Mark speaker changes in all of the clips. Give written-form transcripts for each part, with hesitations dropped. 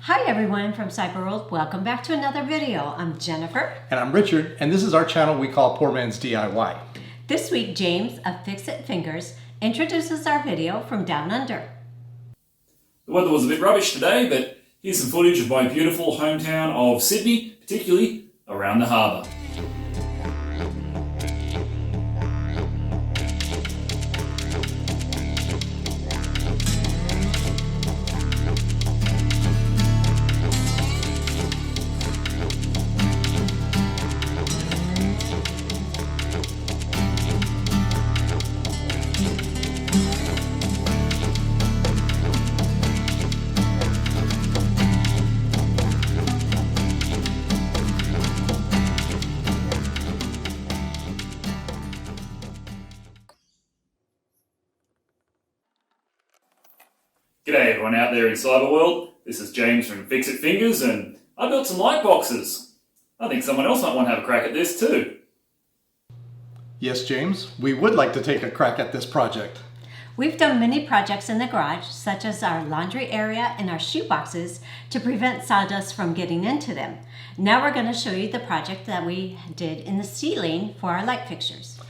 Speaker 1: Hi everyone from Cyberworld. Welcome back to another video. I'm Jennifer.
Speaker 2: And I'm Richard, and this is our channel we call Poor Man's DIY.
Speaker 1: This week, James of Fix-It Fingers introduces our video from Down Under.
Speaker 3: The weather was a bit rubbish today, but here's some footage of my beautiful hometown of Sydney, particularly around the harbour. G'day everyone out there in Cyberworld. This is James from Fix-It Fingers, and I built some light boxes. I think someone else might want to have a crack at this too.
Speaker 2: Yes, James, we would like to take a crack at this project.
Speaker 1: We've done many projects in the garage, such as our laundry area and our shoe boxes, to prevent sawdust from getting into them. Now we're going to show you the project that we did in the ceiling for our light fixtures.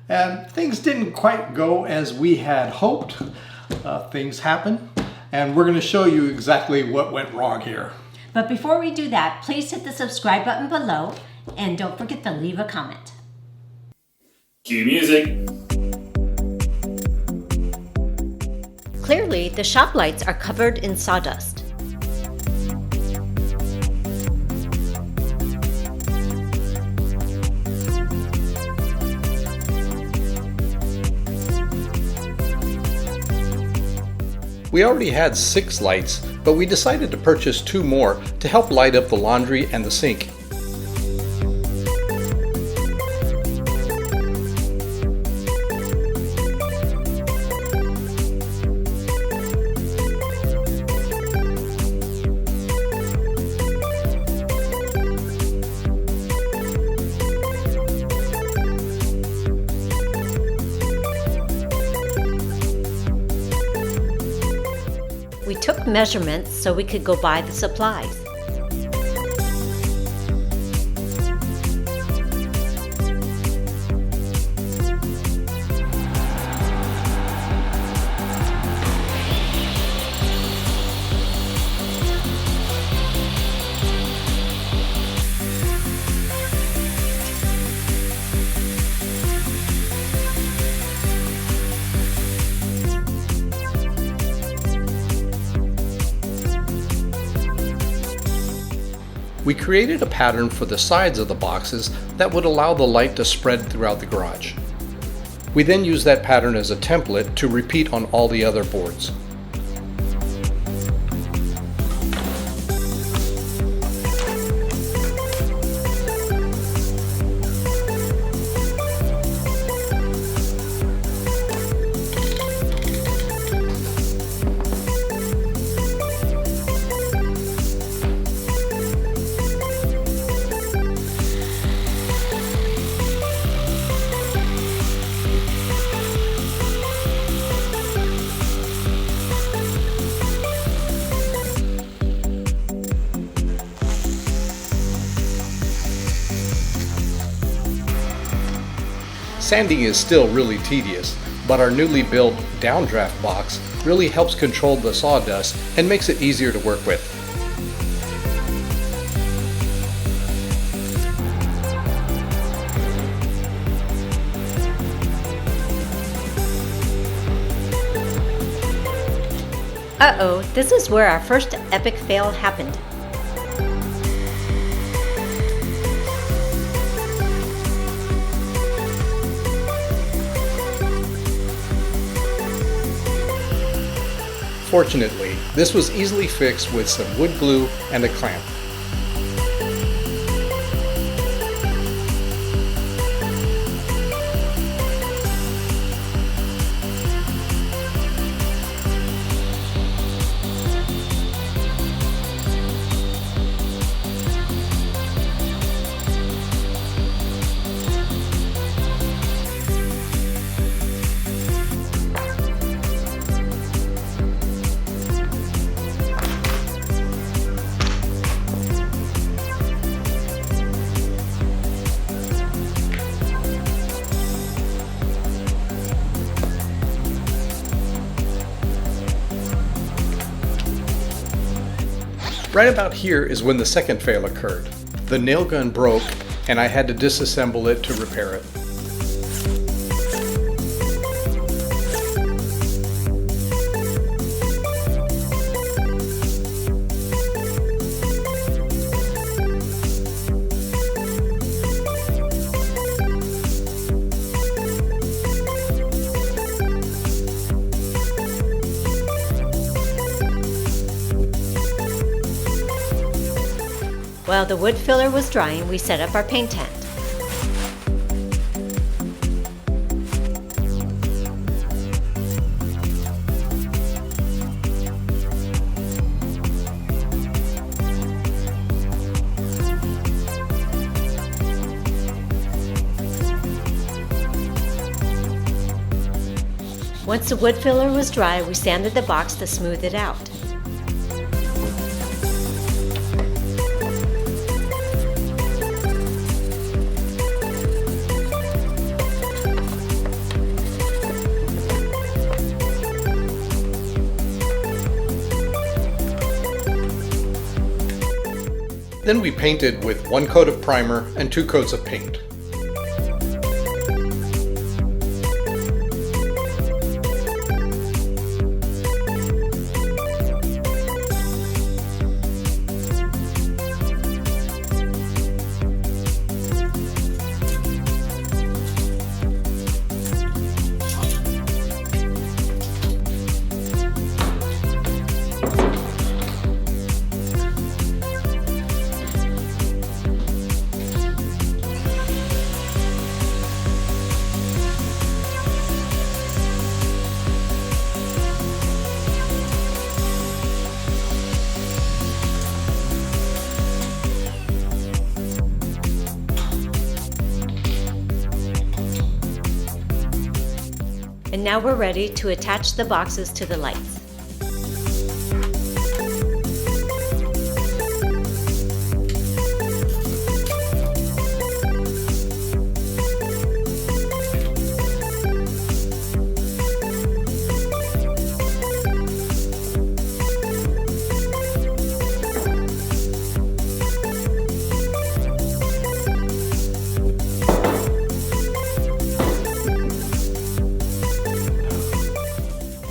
Speaker 2: And things didn't quite go as we had hoped. Things happen, and we're going to show you exactly what went wrong here.
Speaker 1: But before we do that, please hit the subscribe button below and don't forget to leave a comment.
Speaker 3: Cue music.
Speaker 1: Clearly, the shop lights are covered in sawdust.
Speaker 4: We already had 6 lights, but we decided to purchase 2 more to help light up the laundry and the sink.
Speaker 1: We took measurements so we could go buy the supplies.
Speaker 4: We created a pattern for the sides of the boxes that would allow the light to spread throughout the garage. We then used that pattern as a template to repeat on all the other boards. Sanding is still really tedious, but our newly built downdraft box really helps control the sawdust and makes it easier to work with.
Speaker 1: Uh-oh, this is where our first epic fail happened.
Speaker 4: Fortunately, this was easily fixed with some wood glue and a clamp. Right about here is when the second fail occurred. The nail gun broke and I had to disassemble it to repair it.
Speaker 1: While the wood filler was drying, we set up our paint tent. Once the wood filler was dry, we sanded the box to smooth it out.
Speaker 4: Then we painted with 1 coat of primer and 2 coats of paint. And now we're ready to attach the boxes to the lights.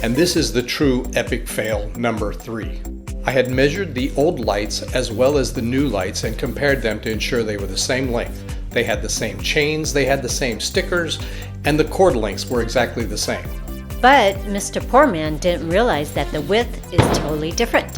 Speaker 4: And this is the true epic fail number 3. I had measured the old lights as well as the new lights and compared them to ensure they were the same length. They had the same chains, they had the same stickers, and the cord lengths were exactly the same.
Speaker 1: But Mr. Poorman didn't realize that the width is totally different.